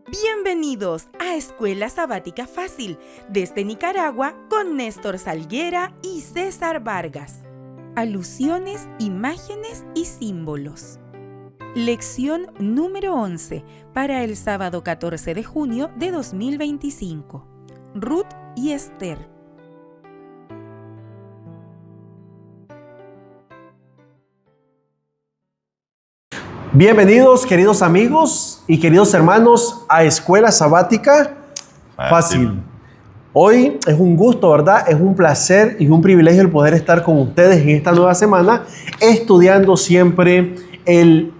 Bienvenidos a Escuela Sabática Fácil desde Nicaragua con Néstor Salguera y César Vargas. Alusiones, imágenes y símbolos. Lección número 11 para el sábado 14 de junio de 2025. Ruth y Esther. Bienvenidos, queridos amigos y queridos hermanos, a Escuela Sabática Fácil. Hoy es un gusto, ¿verdad? Es un placer y un privilegio el poder estar con ustedes en esta nueva semana, estudiando siempre el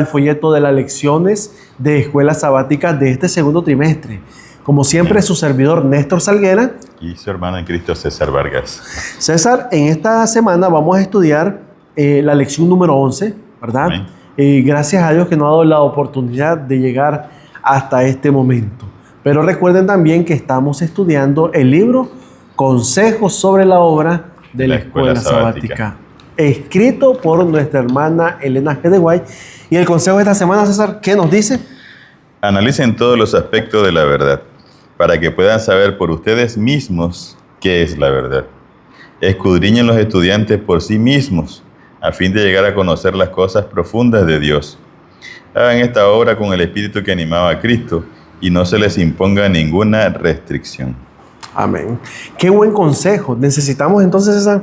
folleto de las lecciones de Escuela Sabática de este segundo trimestre. Como siempre, su servidor Néstor Salguera y su hermano en Cristo César Vargas. César, en esta semana vamos a estudiar la lección número 11, ¿verdad? Amén. Gracias a Dios que nos ha dado la oportunidad de llegar hasta este momento. Pero recuerden también que estamos estudiando el libro Consejos sobre la obra de la Escuela Sabática, escrito por nuestra hermana Elena G. de White. Y el consejo de esta semana, César, ¿qué nos dice? Analicen todos los aspectos de la verdad, para que puedan saber por ustedes mismos qué es la verdad. Escudriñen los estudiantes por sí mismos, a fin de llegar a conocer las cosas profundas de Dios. Hagan esta obra con el espíritu que animaba a Cristo y no se les imponga ninguna restricción. Amén. Qué buen consejo. Necesitamos entonces, César,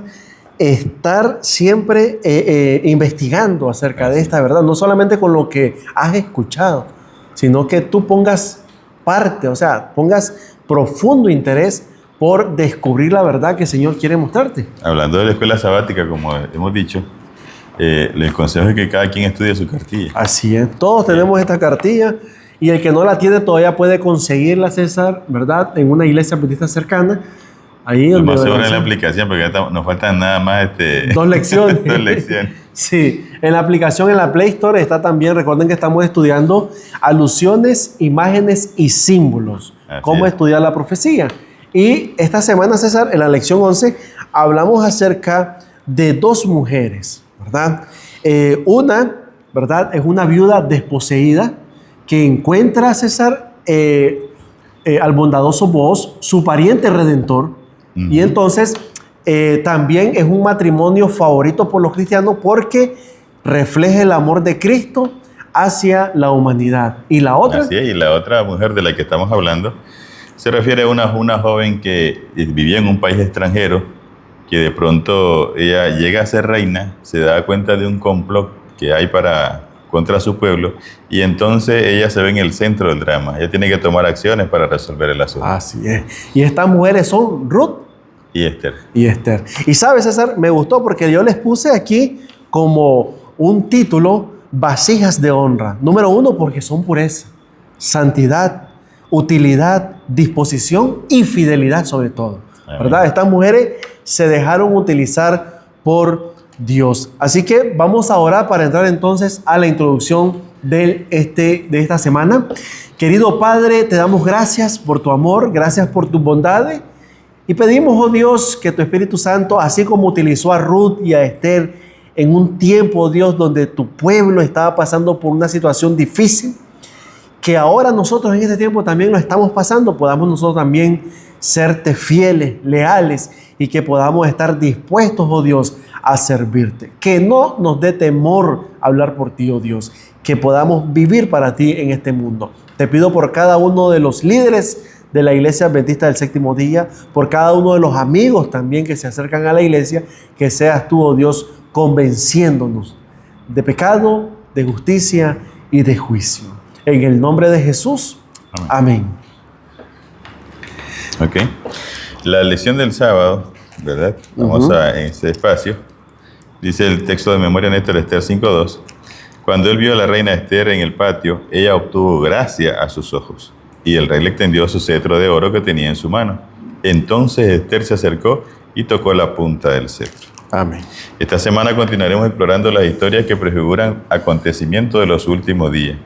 estar siempre investigando acerca de esta verdad, no solamente con lo que has escuchado, sino que tú pongas parte, o sea, pongas profundo interés por descubrir la verdad que el Señor quiere mostrarte. Hablando de la escuela sabática, como hemos dicho, el consejo es que cada quien estudie su cartilla. Así es, todos tenemos esta cartilla y el que no la tiene todavía puede conseguirla, César, ¿verdad? En una iglesia adventista cercana. Ahí donde se pone en la aplicación porque nos faltan nada más 2 lecciones. 2 lecciones. Sí, en la aplicación en la Play Store está también, recuerden que estamos estudiando alusiones, imágenes y símbolos. Cómo estudiar la profecía. Y esta semana, César, en la lección 11, hablamos acerca de 2 mujeres, ¿verdad? Una, ¿verdad? Es una viuda desposeída que encuentra, César, al bondadoso Booz, su pariente redentor. Y entonces también es un matrimonio favorito por los cristianos porque refleja el amor de Cristo hacia la humanidad. ¿Y la otra? Así es, y la otra mujer de la que estamos hablando se refiere a una joven que vivía en un país extranjero, que de pronto ella llega a ser reina, se da cuenta de un complot que hay contra su pueblo, y entonces ella se ve en el centro del drama. Ella tiene que tomar acciones para resolver el asunto. Así es. Y estas mujeres son Ruth y Esther. Y sabes, César, me gustó porque yo les puse aquí como un título: vasijas de honra. Número 1, porque son pureza, santidad, utilidad, disposición y fidelidad sobre todo. ¿Verdad? Estas mujeres se dejaron utilizar por Dios. Así que vamos a orar para entrar entonces a la introducción de esta semana. Querido Padre, te damos gracias por tu amor, gracias por tus bondades, y pedimos, oh Dios, que tu Espíritu Santo, así como utilizó a Ruth y a Esther en un tiempo, oh Dios, donde tu pueblo estaba pasando por una situación difícil, que ahora nosotros en este tiempo también lo estamos pasando, podamos nosotros también serte fieles, leales, y que podamos estar dispuestos, oh Dios, a servirte. Que no nos dé temor hablar por ti, oh Dios, que podamos vivir para ti en este mundo. Te pido por cada uno de los líderes de la Iglesia Adventista del Séptimo Día, por cada uno de los amigos también que se acercan a la iglesia, que seas tú, oh Dios, convenciéndonos de pecado, de justicia y de juicio. En el nombre de Jesús, amén. Ok. La lección del sábado, ¿verdad? Vamos en este espacio. Dice el texto de memoria Néstor, Esther 5:2. Cuando él vio a la reina Esther en el patio, ella obtuvo gracia a sus ojos, y el rey le extendió su cetro de oro que tenía en su mano. Entonces Esther se acercó y tocó la punta del cetro. Amén. Esta semana continuaremos explorando las historias que prefiguran acontecimientos de los últimos días.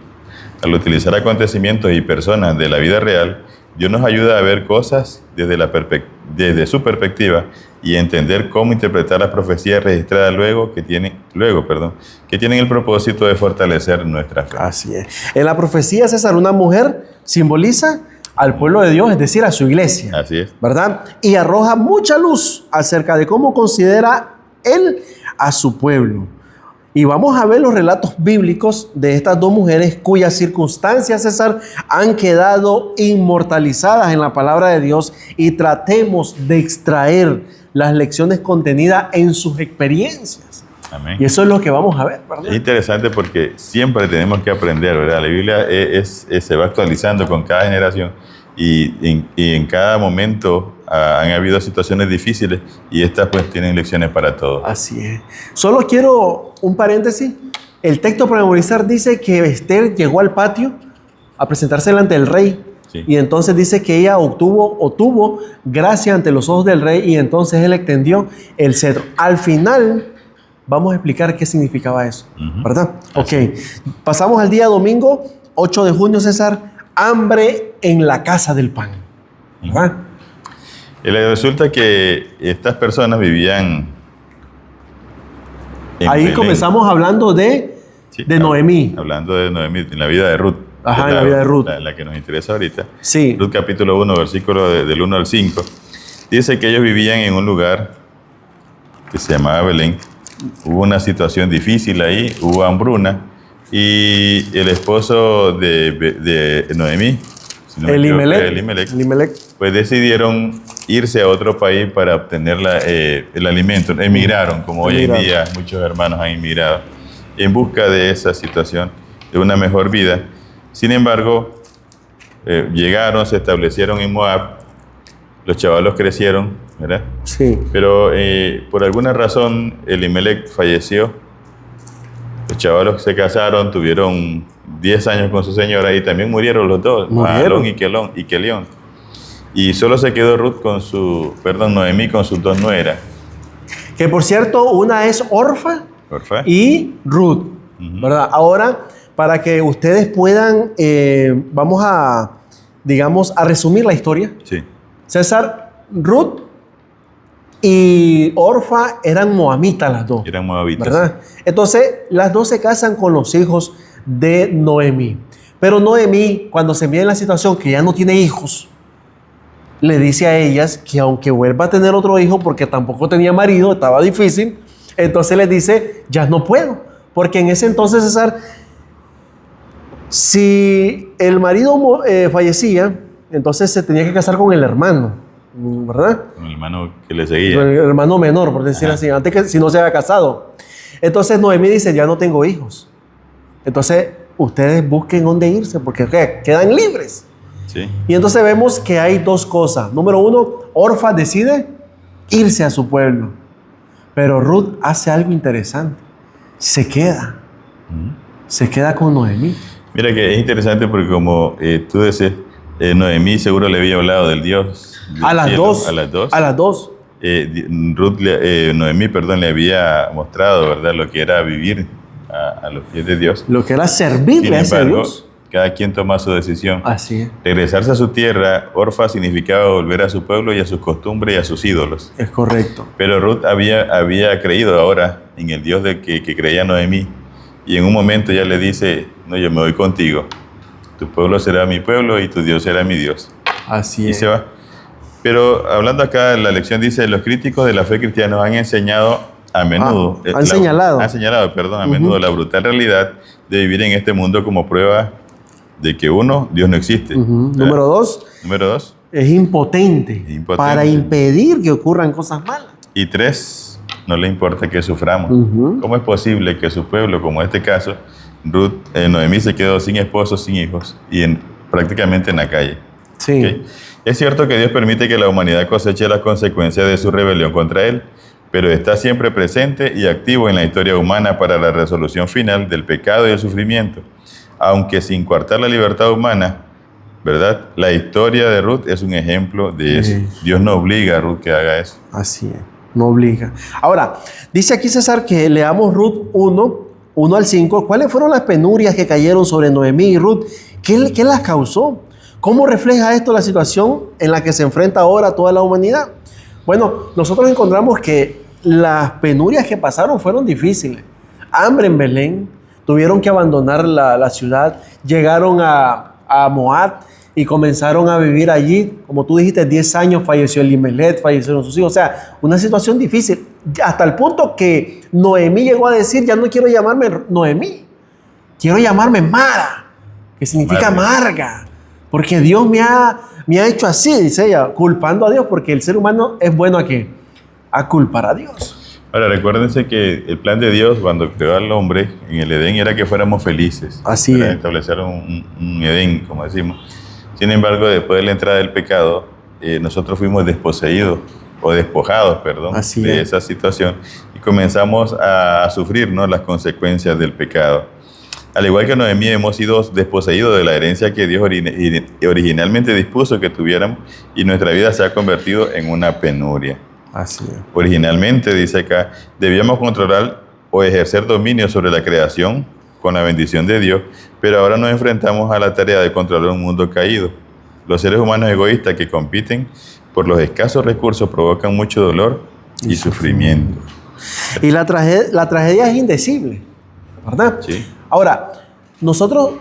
Al utilizar acontecimientos y personas de la vida real, Dios nos ayuda a ver cosas desde su perspectiva y entender cómo interpretar las profecías registradas que tienen el propósito de fortalecer nuestra fe. Así es. En la profecía, César, una mujer simboliza al pueblo de Dios, es decir, a su iglesia. Así es. ¿Verdad? Y arroja mucha luz acerca de cómo considera él a su pueblo. Y vamos a ver los relatos bíblicos de estas dos mujeres cuyas circunstancias, César, han quedado inmortalizadas en la palabra de Dios, y tratemos de extraer las lecciones contenidas en sus experiencias. Amén. Y eso es lo que vamos a ver, ¿verdad? Es interesante porque siempre tenemos que aprender, ¿verdad? La Biblia se va actualizando con cada generación y en cada momento han habido situaciones difíciles y estas pues tienen lecciones para todos. Así es. Solo quiero un paréntesis. El texto para memorizar dice que Esther llegó al patio a presentarse delante del rey. Sí. Y entonces dice que ella tuvo gracia ante los ojos del rey, y entonces él extendió el cetro. Al final vamos a explicar qué significaba eso, ¿verdad? Ok. Pasamos al día domingo, 8 de junio, César. Hambre en la casa del pan, ¿verdad? Resulta que estas personas vivían en Ahí Belén. Comenzamos hablando de Noemí. Hablando de Noemí, en la vida de Ruth. Ajá, en la vida de Ruth. La que nos interesa ahorita. Sí. Ruth capítulo 1, versículo del 1 al 5. Dice que ellos vivían en un lugar que se llamaba Belén. Hubo una situación difícil ahí, hubo hambruna, y el esposo de Noemí, si no me equivoco, Elimelech, pues decidieron irse a otro país para obtener el alimento. Emigraron, como hoy en día muchos hermanos han emigrado, en busca de esa situación, de una mejor vida. Sin embargo, llegaron, se establecieron en Moab, los chavalos crecieron, ¿verdad? Sí. Pero por alguna razón Elimelech falleció. Los chavalos se casaron, tuvieron 10 años con su señora y también murieron los dos, Mahalón y Kelión. Y solo se quedó Noemí con sus dos nueras. Que por cierto, una es Orfa y Ruth, ¿verdad? Ahora, para que ustedes puedan, vamos a resumir la historia. Sí. César, Ruth y Orfa eran moabitas las dos. Eran moabitas. ¿Verdad? Entonces, las dos se casan con los hijos de Noemí. Pero Noemí, cuando se ve en la situación que ya no tiene hijos, le dice a ellas que aunque vuelva a tener otro hijo, porque tampoco tenía marido, estaba difícil, entonces les dice, ya no puedo. Porque en ese entonces, César, si el marido fallecía, entonces se tenía que casar con el hermano, ¿verdad? Con el hermano que le seguía. Con el hermano menor, por decir así, antes que si no se había casado. Entonces Noemí dice, ya no tengo hijos. Entonces ustedes busquen dónde irse, porque quedan libres. Sí. Y entonces vemos que hay dos cosas. Número uno, Orfa decide irse a su pueblo. Pero Ruth hace algo interesante. Se queda. Se queda con Noemí. Mira que es interesante porque como tú dices, Noemí seguro le había hablado del Dios. A las dos. Noemí, le había mostrado, ¿verdad?, lo que era vivir a los pies de Dios. Lo que era servirle a ese Dios. Cada quien toma su decisión. Así es. Regresarse a su tierra, Orfa significaba volver a su pueblo y a sus costumbres y a sus ídolos. Es correcto. Pero Ruth había creído ahora en el Dios que creía Noemí. Y en un momento ya le dice, no, yo me voy contigo. Tu pueblo será mi pueblo y tu Dios será mi Dios. Así y es. se va. Pero hablando acá, la lección dice, los críticos de la fe cristiana han enseñado a menudo. Han señalado a menudo la brutal realidad de vivir en este mundo como prueba de que uno, Dios no existe. Número dos, es impotente para impedir que ocurran cosas malas. Y 3, no le importa que suframos. ¿Cómo es posible que su pueblo, como en este caso, Noemí se quedó sin esposo, sin hijos y prácticamente en la calle? Sí. ¿Okay? Es cierto que Dios permite que la humanidad coseche las consecuencias de su rebelión contra Él, pero está siempre presente y activo en la historia humana para la resolución final del pecado y el sufrimiento. Aunque sin coartar la libertad humana, ¿verdad? La historia de Ruth es un ejemplo de eso. Dios no obliga a Ruth que haga eso. Así es, no obliga. Ahora, dice aquí César que leamos Ruth 1 al 5. ¿Cuáles fueron las penurias que cayeron sobre Noemí y Ruth? ¿Qué las causó? ¿Cómo refleja esto la situación en la que se enfrenta ahora toda la humanidad? Bueno, nosotros encontramos que las penurias que pasaron fueron difíciles. Hambre en Belén, tuvieron que abandonar la ciudad, llegaron a Moab y comenzaron a vivir allí. Como tú dijiste, 10 años falleció Elimelech, fallecieron sus hijos. O sea, una situación difícil. Hasta el punto que Noemí llegó a decir, ya no quiero llamarme Noemí, quiero llamarme Mara, que significa amarga. Porque Dios me ha hecho así, dice ella, culpando a Dios, porque el ser humano es bueno ¿a qué? A culpar a Dios. Ahora, recuérdense que el plan de Dios cuando creó al hombre en el Edén era que fuéramos felices. Así para es. establecer un Edén, como decimos. Sin embargo, después de la entrada del pecado, nosotros fuimos desposeídos o despojados, perdón, de esa situación y comenzamos a sufrir, ¿no?, las consecuencias del pecado. Al igual que Noemí, hemos sido desposeídos de la herencia que Dios originalmente dispuso que tuviéramos y nuestra vida se ha convertido en una penuria. Así es. Originalmente, dice acá, debíamos controlar o ejercer dominio sobre la creación con la bendición de Dios, pero ahora nos enfrentamos a la tarea de controlar un mundo caído. Los seres humanos egoístas que compiten por los escasos recursos provocan mucho dolor y sufrimiento. Y la tragedia es indecible, ¿verdad? Sí. Ahora, nosotros,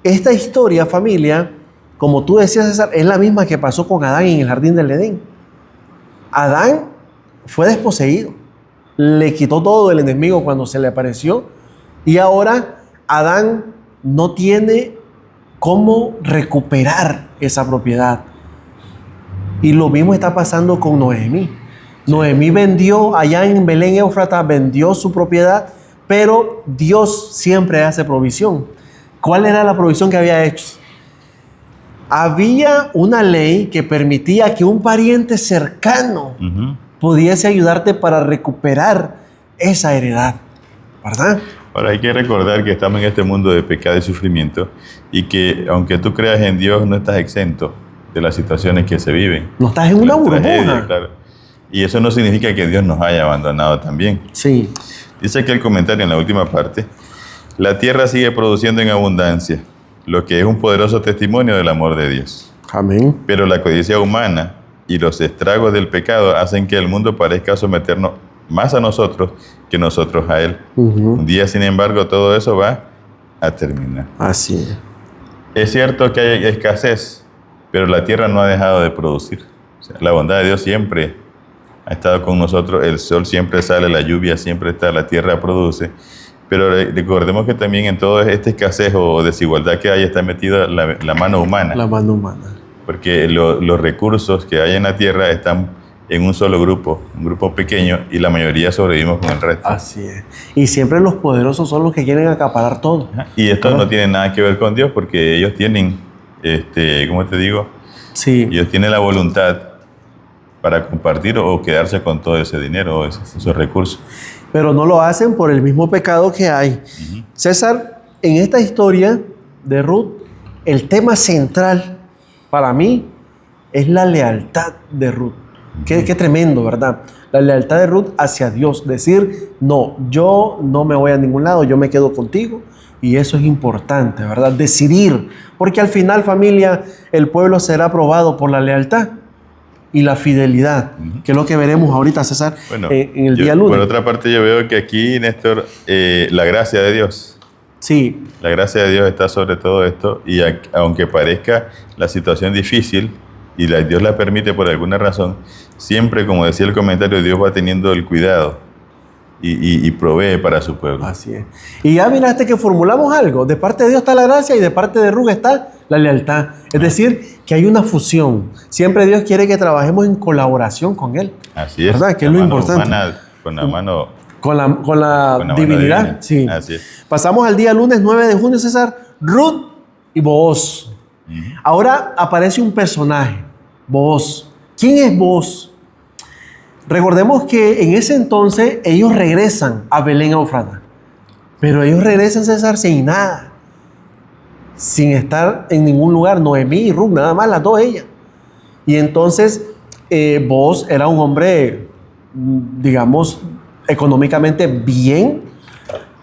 esta historia, familia, como tú decías, César, es la misma que pasó con Adán en el jardín del Edén. Adán fue desposeído, le quitó todo el enemigo cuando se le apareció y ahora Adán no tiene cómo recuperar esa propiedad. Y lo mismo está pasando con Noemí. Noemí vendió allá en Belén Éufrata, vendió su propiedad, pero Dios siempre hace provisión. ¿Cuál era la provisión que había hecho? Había una ley que permitía que un pariente cercano pudiese ayudarte para recuperar esa heredad, ¿verdad? Ahora hay que recordar que estamos en este mundo de pecado y sufrimiento y que aunque tú creas en Dios no estás exento de las situaciones que se viven. No estás en una tragedia, burbuja. claro. Y eso no significa que Dios nos haya abandonado también. Sí. Dice aquí el comentario en la última parte, la tierra sigue produciendo en abundancia, lo que es un poderoso testimonio del amor de Dios. Amén. Pero la codicia humana y los estragos del pecado hacen que el mundo parezca someternos más a nosotros que nosotros a Él. Un día, sin embargo, todo eso va a terminar. Así es. Es cierto que hay escasez, pero la tierra no ha dejado de producir. O sea, la bondad de Dios siempre ha estado con nosotros, el sol siempre sale, la lluvia siempre está, la tierra produce. Pero recordemos que también en toda esta escasez o desigualdad que hay está metida la mano humana. La mano humana. Porque los recursos que hay en la tierra están en un solo grupo, un grupo pequeño, y la mayoría sobrevivimos con el resto. Así es. Y siempre los poderosos son los que quieren acaparar todo. Y esto no tiene nada que ver con Dios, porque ellos tienen, ¿cómo te digo? Sí. Ellos tienen la voluntad para compartir o quedarse con todo ese dinero o esos recursos. Pero no lo hacen por el mismo pecado que hay. César, en esta historia de Ruth, el tema central para mí es la lealtad de Ruth. Qué tremendo, ¿verdad? La lealtad de Ruth hacia Dios. Decir, no, yo no me voy a ningún lado, yo me quedo contigo. Y eso es importante, ¿verdad? Decidir. Porque al final, familia, el pueblo será aprobado por la lealtad y la fidelidad, que es lo que veremos ahorita, César, Bueno, en el día lunes. Por otra parte, yo veo que aquí, Néstor, la gracia de Dios. Sí. La gracia de Dios está sobre todo esto y aunque parezca la situación difícil y Dios la permite por alguna razón, siempre, como decía el comentario, Dios va teniendo el cuidado y provee para su pueblo. Así es. Y ya miraste que formulamos algo. De parte de Dios está la gracia y de parte de Ruth está la lealtad. Es decir, que hay una fusión. Siempre Dios quiere que trabajemos en colaboración con Él. Así es. ¿Verdad? Que es lo importante. Humana, con la mano... Con la divinidad. divina. Sí. Así es. Pasamos al día lunes 9 de junio, César. Ruth y Booz. Ahora aparece un personaje, Booz. ¿Quién es Booz? Recordemos que en ese entonces ellos regresan a Belén Éufrata. Pero ellos regresan, César, sin nada. Sin estar en ningún lugar. Noemí y Ruth, nada más, las dos ellas. Y entonces Booz era un hombre, digamos, económicamente bien,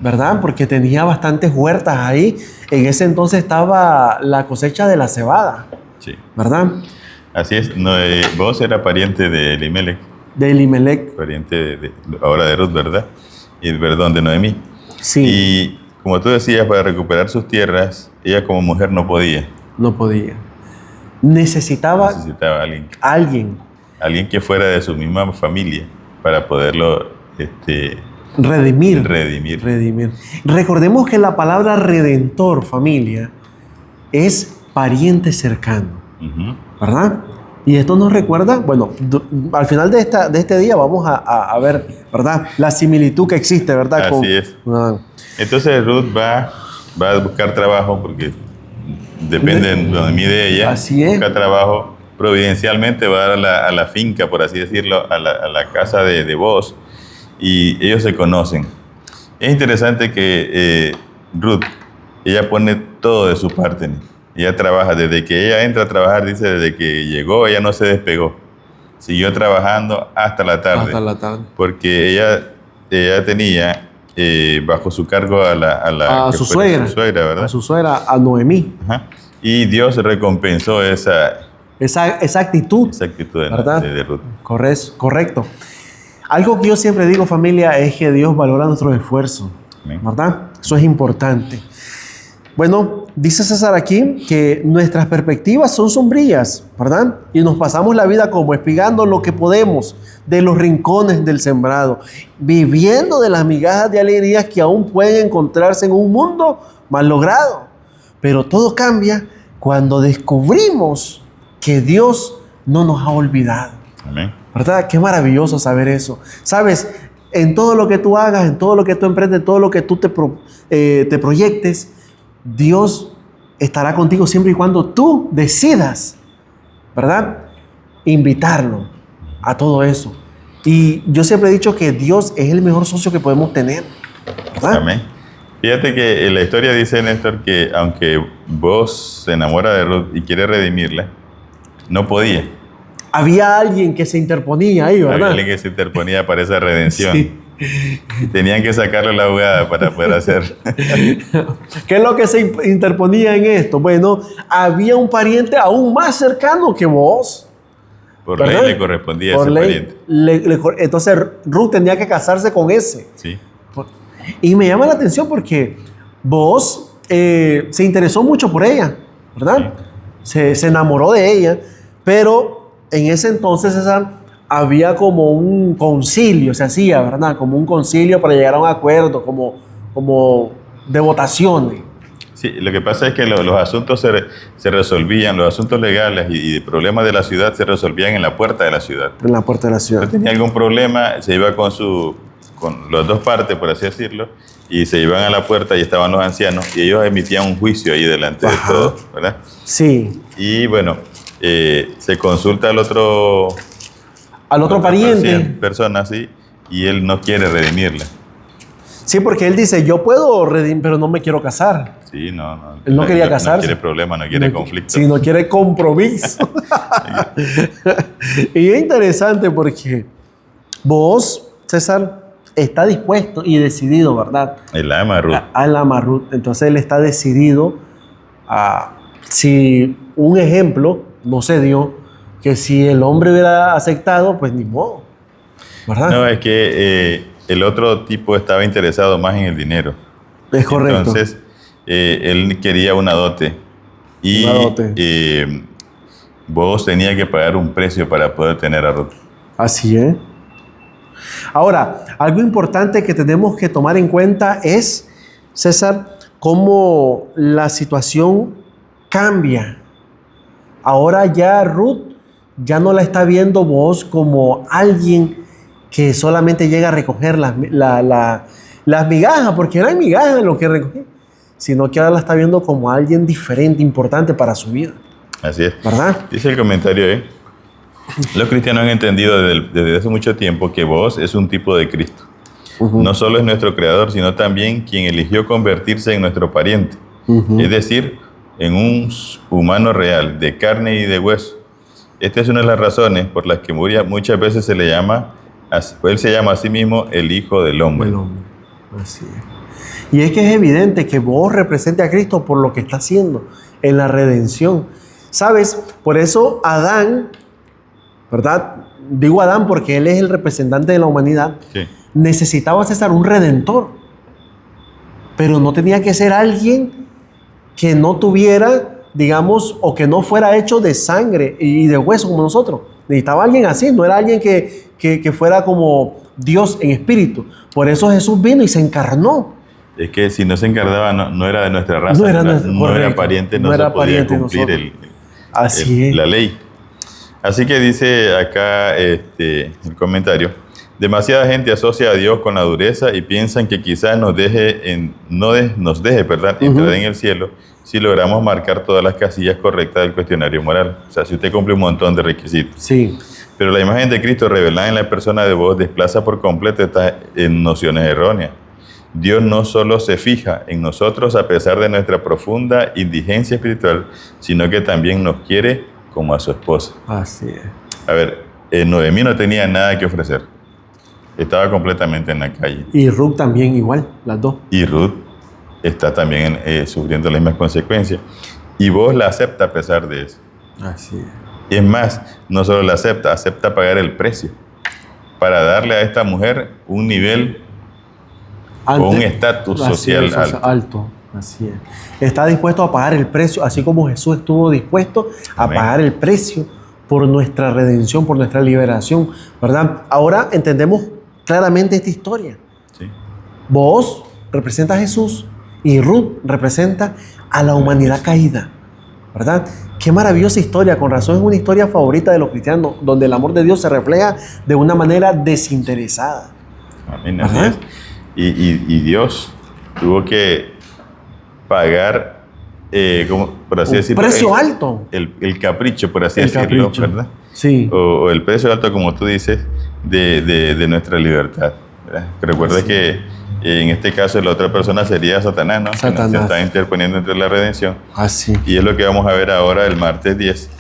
¿verdad? Porque tenía bastantes huertas ahí. En ese entonces estaba la cosecha de la cebada. Sí. ¿verdad? Así es. No, vos era pariente de Elimelech, De Elimelech. pariente ahora de Ruth, ¿verdad? Y perdón, de Noemí. Sí, Y como tú decías, para recuperar sus tierras, ella como mujer no podía. no podía. Necesitaba Necesitaba alguien que fuera de su misma familia para poderlo redimir. redimir. Recordemos que la palabra redentor, familia, es pariente cercano, Ujú. ¿verdad? Y esto nos recuerda, bueno, al final de este día vamos a ver, ¿verdad? La similitud que existe, ¿verdad? Así es. Entonces Ruth va a buscar trabajo porque depende de mí de ella. Así es. Busca trabajo providencialmente, va a dar a la finca, por así decirlo, a la casa de Boaz, y ellos se conocen. Es interesante que Ruth, ella pone todo de su parte, ¿no? Ella trabaja, desde que ella entra a trabajar, dice, desde que llegó, ella no se despegó. Siguió trabajando hasta la tarde. Hasta la tarde. Porque ella tenía bajo su cargo a Su suegra, ¿verdad? a su suegra, a Noemí. Ajá. Y Dios recompensó esa actitud, actitud de Ruth. Correcto. Algo que yo siempre digo, familia, es que Dios valora nuestro esfuerzo, Amén. ¿verdad? Eso es importante. Bueno, dice César aquí que nuestras perspectivas son sombrías, ¿verdad? Y nos pasamos la vida como espigando lo que podemos de los rincones del sembrado, viviendo de las migajas de alegrías que aún pueden encontrarse en un mundo mal logrado. Pero todo cambia cuando descubrimos que Dios no nos ha olvidado. Amén. ¿Verdad? Qué maravilloso saber eso. Sabes, en todo lo que tú hagas, en todo lo que tú emprendes, en todo lo que tú te proyectes, Dios estará contigo siempre y cuando tú decidas, ¿verdad? Invitarlo a todo eso. Y yo siempre he dicho que Dios es el mejor socio que podemos tener, ¿verdad? Amén. Fíjate que la historia dice, Néstor, que aunque vos se enamora de Ruth y quiere redimirla, no podía. Había alguien que se interponía ahí, ¿verdad? Había alguien que se interponía para esa redención. Sí. Y tenían que sacarle la jugada para poder hacer. ¿Qué es lo que se interponía en esto? Bueno, había un pariente aún más cercano que vos. Por ¿verdad? ley le correspondía a Por ese ley, pariente. entonces Ruth tenía que casarse con ese. Sí. Y me llama la atención porque vos se interesó mucho por ella, ¿verdad? Se enamoró de ella, pero en ese entonces, César, había como un concilio, se hacía, ¿verdad? Como un concilio para llegar a un acuerdo, como de votaciones. Sí, lo que pasa es que los asuntos se resolvían, los asuntos legales y problemas de la ciudad se resolvían en la puerta de la ciudad. En la puerta de la ciudad. Si tenía algún problema, se iba con las dos partes, por así decirlo, y se iban a la puerta y estaban los ancianos y ellos emitían un juicio ahí delante de todos, ¿verdad? Sí. Y bueno, se consulta al otro pariente. persona, sí, y él no quiere redimirla. Sí, porque él dice, yo puedo redimir, pero no me quiero casar. Sí, no. Él no quería casarse. No quiere problema, no quiere conflicto. Sí, no quiere compromiso. Y es interesante porque vos, César, está dispuesto y decidido, ¿verdad? Él ama a Ruth. Él ama a Ruth. Entonces él está decidido a, si un ejemplo no se dio, que si el hombre hubiera aceptado, pues ni modo, ¿verdad? No, es que el otro tipo estaba interesado más en el dinero. Es correcto. Entonces, él quería una dote. Y Una dote. vos tenías que pagar un precio para poder tener a Ruth. Así es. Ahora, algo importante que tenemos que tomar en cuenta es, César, cómo la situación cambia. Ahora ya Ruth ya no la está viendo vos como alguien que solamente llega a recoger las migajas, porque no hay migajas en lo que recoge, sino que ahora la está viendo como alguien diferente, importante para su vida. Así es. ¿Verdad? Dice el comentario, los cristianos han entendido desde hace mucho tiempo que vos es un tipo de Cristo. Uh-huh. No solo es nuestro creador, sino también quien eligió convertirse en nuestro pariente. Uh-huh. Es decir, en un humano real, de carne y de hueso. Esta es una de las razones por las que muchas veces él se llama a sí mismo el Hijo del Hombre. El hombre. Así es. Y es que es evidente que vos represente a Cristo por lo que está haciendo en la redención. ¿Sabes? Por eso Adán, ¿verdad? Digo Adán porque él es el representante de la humanidad. Sí. Necesitaba, César, un redentor. Pero no tenía que ser alguien que no tuviera, digamos, o que no fuera hecho de sangre y de hueso como nosotros. Necesitaba alguien así, no era alguien que fuera como Dios en espíritu. Por eso Jesús vino y se encarnó. Es que si no se encarnaba, no era de nuestra raza, No era era pariente, no se podía cumplir la ley. Así que dice acá el comentario: demasiada gente asocia a Dios con la dureza y piensan que quizás nos deje entrar en el cielo si logramos marcar todas las casillas correctas del cuestionario moral. O sea, si usted cumple un montón de requisitos. Sí. Pero la imagen de Cristo revelada en la persona de vos desplaza por completo estas nociones erróneas. Dios no solo se fija en nosotros a pesar de nuestra profunda indigencia espiritual, sino que también nos quiere como a su esposa. Así es. A ver, Noemí no tenía nada que ofrecer. Estaba completamente en la calle. Y Ruth también igual, las dos. Y Ruth está también sufriendo las mismas consecuencias. Y vos la acepta a pesar de eso. Así es. Y es más, no solo la acepta pagar el precio para darle a esta mujer un nivel o un estatus social alto. Así es. Está dispuesto a pagar el precio, así como Jesús estuvo dispuesto a Amén. pagar el precio por nuestra redención, por nuestra liberación, ¿verdad? Ahora entendemos claramente esta historia. Sí. Vos representas a Jesús y Ruth representa a la humanidad caída, ¿verdad? Qué maravillosa historia, con razón es una historia favorita de los cristianos, donde el amor de Dios se refleja de una manera desinteresada. Amén, así es. Y Dios tuvo que pagar, por así decirlo, precio alto. El capricho, por así decirlo, ¿verdad? Sí. O el precio alto, como tú dices, de nuestra libertad, ¿verdad? Recuerda que en este caso la otra persona sería Satanás, ¿no? Satanás. Que se está interponiendo entre la redención. Así. Y es lo que vamos a ver ahora el martes 10,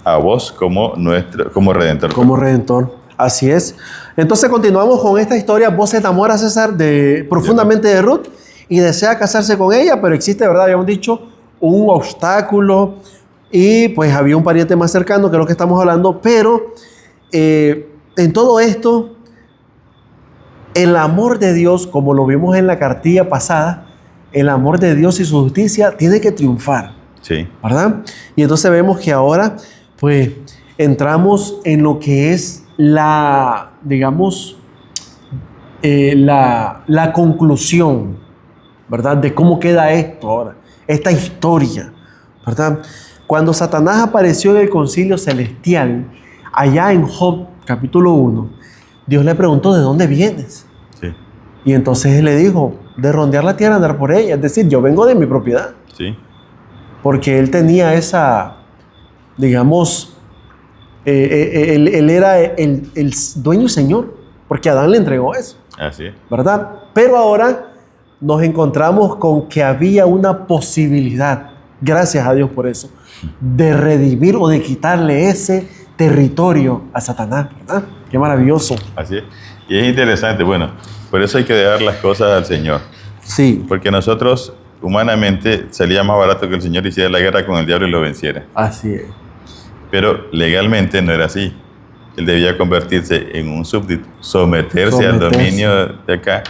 a vos como redentor. Como redentor. Así es. Entonces continuamos con esta historia. Vos se enamora, César, profundamente de Ruth y desea casarse con ella, pero existe, ¿verdad? Habíamos dicho, un obstáculo y pues había un pariente más cercano, que es lo que estamos hablando, pero en todo esto, el amor de Dios, como lo vimos en la cartilla pasada, el amor de Dios y su justicia tiene que triunfar. Sí. ¿Verdad? Y entonces vemos que ahora, pues, entramos en lo que es la conclusión, ¿verdad? De cómo queda esto ahora, esta historia, ¿verdad? Cuando Satanás apareció en el concilio celestial, allá en Job, capítulo 1, Dios le preguntó, ¿de dónde vienes? Sí. Y entonces él le dijo, de rondear la tierra, andar por ella. Es decir, yo vengo de mi propiedad. Sí. Porque él tenía esa, digamos, él era el dueño y señor, porque Adán le entregó eso, Así es. ¿verdad? Pero ahora nos encontramos con que había una posibilidad, gracias a Dios por eso, de redimir o de quitarle ese territorio a Satanás, ¿verdad? Qué maravilloso. Así es. Y es interesante, bueno, por eso hay que dejar las cosas al Señor. Sí. Porque nosotros, humanamente, salía más barato que el Señor hiciera la guerra con el diablo y lo venciera. Así es. Pero legalmente no era así. Él debía convertirse en un súbdito, someterse al dominio de acá,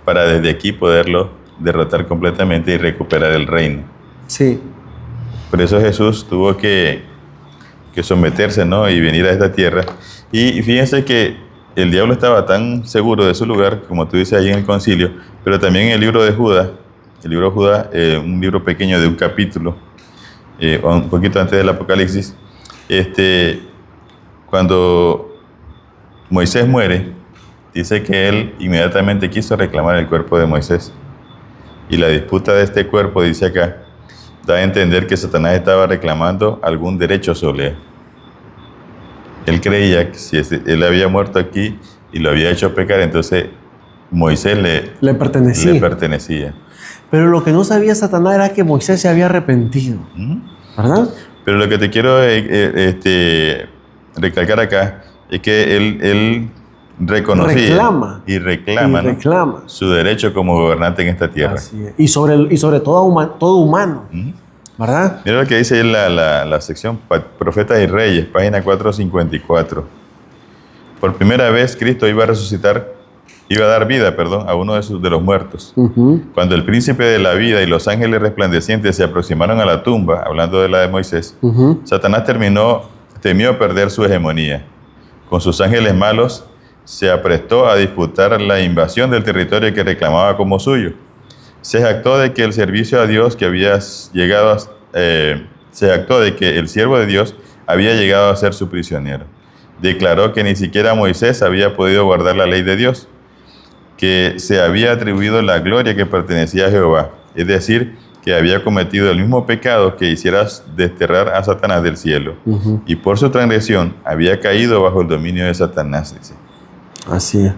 para desde aquí poderlo derrotar completamente y recuperar el reino. Sí. Por eso Jesús tuvo que someterse, ¿no? Y venir a esta tierra. Y fíjense que el diablo estaba tan seguro de su lugar, como tú dices ahí en el concilio, pero también en el libro de Judas, un libro pequeño de un capítulo, un poquito antes del Apocalipsis, cuando Moisés muere, dice que él inmediatamente quiso reclamar el cuerpo de Moisés. Y la disputa de este cuerpo, dice acá, da a entender que Satanás estaba reclamando algún derecho sobre él. Él creía que si él había muerto aquí y lo había hecho pecar, entonces Moisés le pertenecía. Pero lo que no sabía Satanás era que Moisés se había arrepentido, ¿verdad? Pero lo que te quiero recalcar acá es que él reconocía y reclama su derecho como gobernante en esta tierra. Así es. Y sobre todo humano. ¿verdad? Mira lo que dice ahí la sección Profetas y Reyes, página 454. Por primera vez Cristo iba a dar vida, a uno de los muertos. Cuando el príncipe de la vida y los ángeles resplandecientes se aproximaron a la tumba, hablando de la de Moisés, Satanás temió perder su hegemonía. Con sus ángeles malos se aprestó a disputar la invasión del territorio que reclamaba como suyo. Se jactó de que el servicio a Dios que había llegado se jactó de que el siervo de Dios había llegado a ser su prisionero. Declaró que ni siquiera Moisés había podido guardar la ley de Dios, que se había atribuido la gloria que pertenecía a Jehová, es decir, que había cometido el mismo pecado que hiciera desterrar a Satanás del cielo, y por su transgresión había caído bajo el dominio de Satanás, dice. Así es.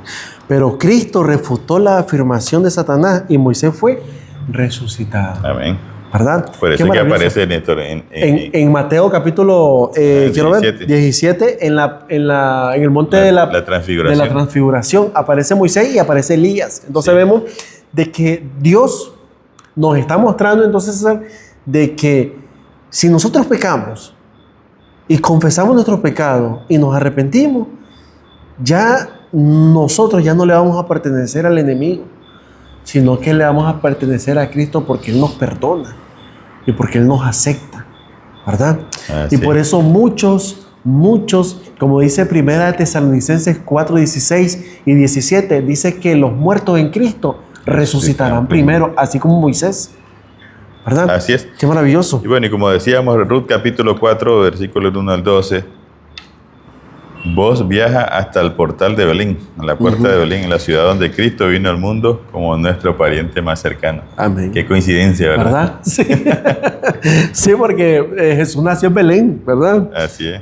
Pero Cristo refutó la afirmación de Satanás y Moisés fue resucitado. Amén. ¿Verdad? Por eso que aparece Néstor en Mateo capítulo 17, en el monte de la transfiguración aparece Moisés y aparece Elías. Entonces vemos de que Dios nos está mostrando entonces de que si nosotros pecamos y confesamos nuestros pecados y nos arrepentimos, nosotros ya no le vamos a pertenecer al enemigo, sino que le vamos a pertenecer a Cristo porque Él nos perdona y porque Él nos acepta, ¿verdad? Y por eso muchos, como dice 1 Tesalonicenses 4, 16 y 17, dice que los muertos en Cristo resucitarán primero, así como Moisés, ¿verdad? Así es. Qué maravilloso. Y bueno, y como decíamos, Ruth capítulo 4, versículos 1 al 12, vos viaja hasta el portal de Belén, a la puerta de Belén, en la ciudad donde Cristo vino al mundo como nuestro pariente más cercano. Amén. Qué coincidencia, ¿verdad? Sí, sí, porque Jesús nació en Belén, ¿verdad? Así es.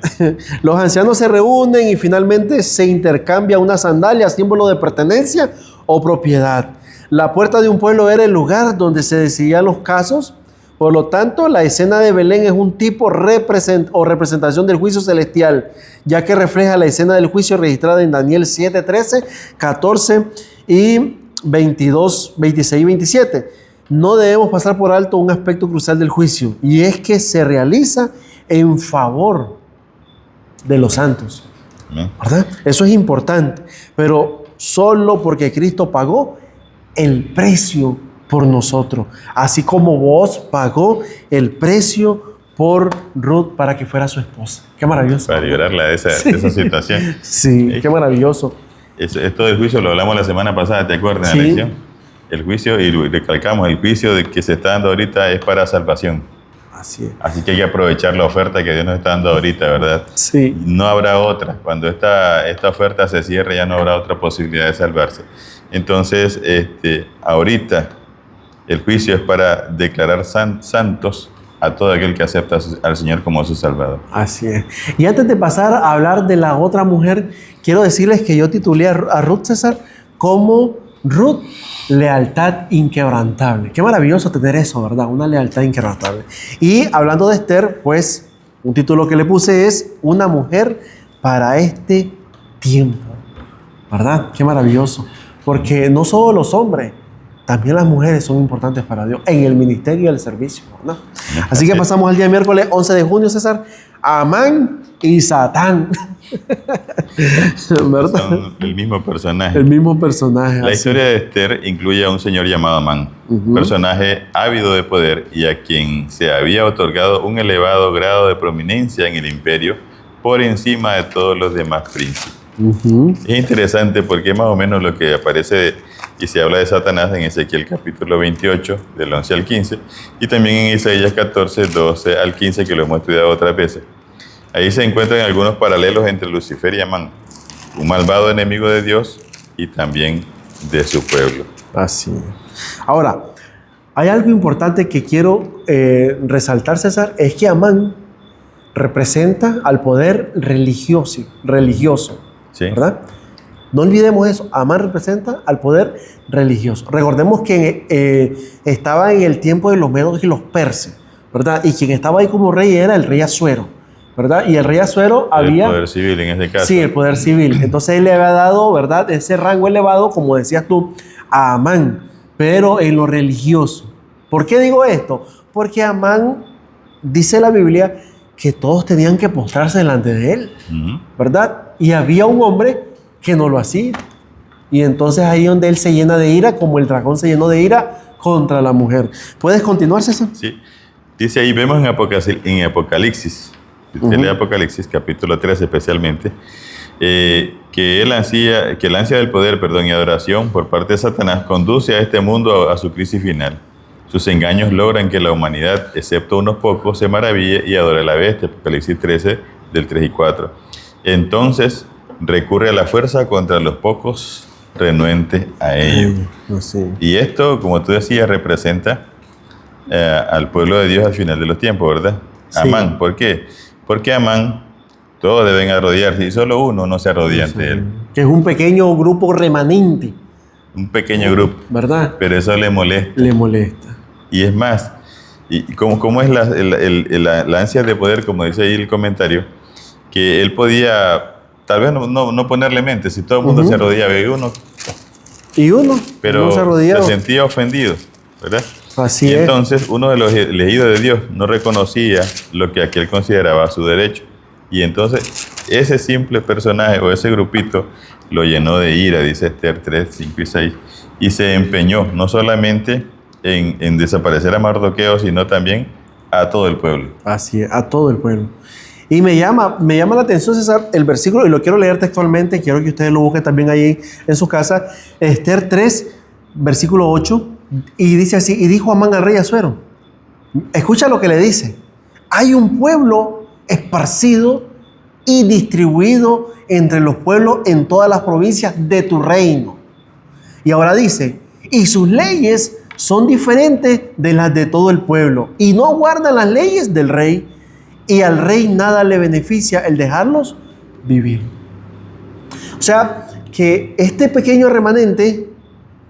Los ancianos se reúnen y finalmente se intercambia una sandalia, símbolo de pertenencia o propiedad. La puerta de un pueblo era el lugar donde se decidían los casos. Por lo tanto, la escena de Belén es un tipo representación del juicio celestial, ya que refleja la escena del juicio registrada en Daniel 7, 13, 14 y 22, 26 y 27. No debemos pasar por alto un aspecto crucial del juicio, y es que se realiza en favor de los santos, ¿verdad? Eso es importante, pero solo porque Cristo pagó el precio por nosotros, así como vos pagó el precio por Ruth para que fuera su esposa. Qué maravilloso. Para librarla de esa situación. Sí, qué maravilloso. Esto del juicio lo hablamos la semana pasada, ¿te acuerdas? En la lección. El juicio, y recalcamos, el juicio de que se está dando ahorita es para salvación. Así es. Así que hay que aprovechar la oferta que Dios nos está dando ahorita, ¿verdad? Sí. No habrá otra. Cuando esta oferta se cierre, ya no habrá otra posibilidad de salvarse. Entonces, ahorita el juicio es para declarar santos a todo aquel que acepta al Señor como su Salvador. Así es. Y antes de pasar a hablar de la otra mujer, quiero decirles que yo titulé a Ruth, César, como Ruth, lealtad inquebrantable. Qué maravilloso tener eso, ¿verdad? Una lealtad inquebrantable. Y hablando de Esther, pues, un título que le puse es Una mujer para este tiempo, ¿verdad? Qué maravilloso. Porque no solo los hombres, también las mujeres son importantes para Dios en el ministerio y el servicio, ¿verdad? Así que pasamos al día miércoles 11 de junio, César, Amán y Satán. ¿Verdad? Son el mismo personaje. El mismo personaje. La historia de Esther incluye a un señor llamado Amán, personaje ávido de poder y a quien se había otorgado un elevado grado de prominencia en el imperio por encima de todos los demás príncipes. Es interesante porque es más o menos lo que aparece y se habla de Satanás en Ezequiel capítulo 28, del 11 al 15, y también en Isaías 14, 12 al 15, que lo hemos estudiado otras veces. Ahí se encuentran algunos paralelos entre Lucifer y Amán, un malvado enemigo de Dios y también de su pueblo. Así es. Ahora, hay algo importante que quiero resaltar, César, es que Amán representa al poder religioso, ¿sí? ¿Verdad? No olvidemos eso. Amán representa al poder religioso. Recordemos que estaba en el tiempo de los medos y los persas, ¿verdad? Y quien estaba ahí como rey era el rey Asuero, ¿verdad? Y el rey Asuero había... El poder civil en ese caso. Sí, el poder civil. Entonces él le había dado, ¿verdad?, ese rango elevado, como decías tú, a Amán, pero en lo religioso. ¿Por qué digo esto? Porque Amán dice la Biblia que todos tenían que postrarse delante de él, Ujú. ¿verdad? Y había un hombre que no lo hacía. Y entonces ahí donde él se llena de ira, como el dragón se llenó de ira contra la mujer. ¿Puedes continuar, César? Sí. Dice ahí, vemos en Apocalipsis, si usted lee Apocalipsis, capítulo 13 especialmente, que el ansia del poder, y adoración por parte de Satanás conduce a este mundo a su crisis final. Sus engaños logran que la humanidad, excepto unos pocos, se maraville y adore a la bestia. Apocalipsis 13, del 3 y 4. Entonces, recurre a la fuerza contra los pocos renuentes a ello. No sé. Y esto, como tú decías, representa al pueblo de Dios al final de los tiempos, ¿verdad? Sí. Amán. ¿Por qué? Porque Amán, todos deben arrodillarse y solo uno no se arrodilla ante él. Que es un pequeño grupo remanente, Un pequeño grupo. ¿verdad? Pero eso le molesta. Le molesta. Y es más, y cómo es la ansia de poder, como dice ahí el comentario, que él podía, tal vez no ponerle mente, si todo el mundo se arrodillaba y uno, Y uno pero no se arrodillaba. se sentía ofendido, ¿verdad? Así Y es. entonces uno de los elegidos de Dios no reconocía lo que aquel consideraba su derecho. Y entonces ese simple personaje o ese grupito lo llenó de ira, dice Esther 3, 5 y 6, y se empeñó no solamente en desaparecer a Mardoqueo, sino también a todo el pueblo. Así es, a todo el pueblo. Y me llama la atención, César, el versículo, y lo quiero leer textualmente, quiero que ustedes lo busquen también ahí en su casa, Esther 3, versículo 8, y dice así, y dijo Amán al rey Asuero, escucha lo que le dice, hay un pueblo esparcido y distribuido entre los pueblos en todas las provincias de tu reino. Y ahora dice, y sus leyes son diferentes de las de todo el pueblo, y no guardan las leyes del rey, y al rey nada le beneficia el dejarlos vivir. O sea, que este pequeño remanente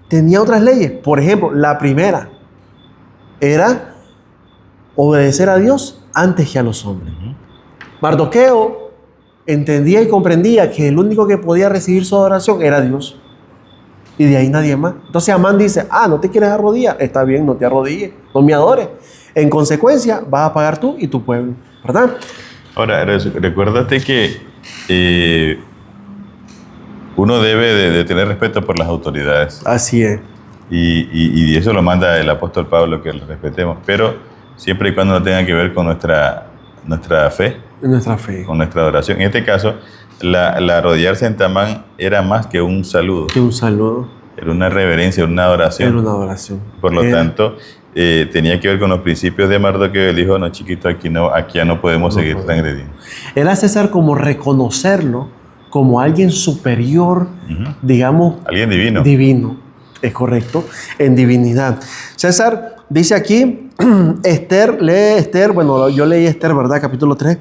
tenía otras leyes. Por ejemplo, la primera era obedecer a Dios antes que a los hombres. Mardoqueo entendía y comprendía que el único que podía recibir su adoración era Dios. Y de ahí nadie más. Entonces Amán dice, no te quieres arrodillar, está bien, no te arrodilles, no me adores. En consecuencia, vas a pagar tú y tu pueblo, ¿verdad? Ahora, recuérdate que uno debe de tener respeto por las autoridades. Así es. Y eso lo manda el apóstol Pablo, que lo respetemos, pero siempre y cuando no tenga que ver con nuestra fe, Nuestra fe. con nuestra adoración. En este caso, la arrodillarse en Amán era más que un saludo, Que un saludo. era una reverencia, una adoración. Era una adoración. Por lo tanto, tenía que ver con los principios de Mardoqueo. Él dijo, no, chiquito, aquí ya no podemos seguir transgrediendo. Era, César, como reconocerlo como alguien superior, digamos, Alguien divino. divino. Es correcto, en divinidad. César dice aquí, Esther, lee Esther, bueno, yo leí Esther, ¿verdad? Capítulo 3,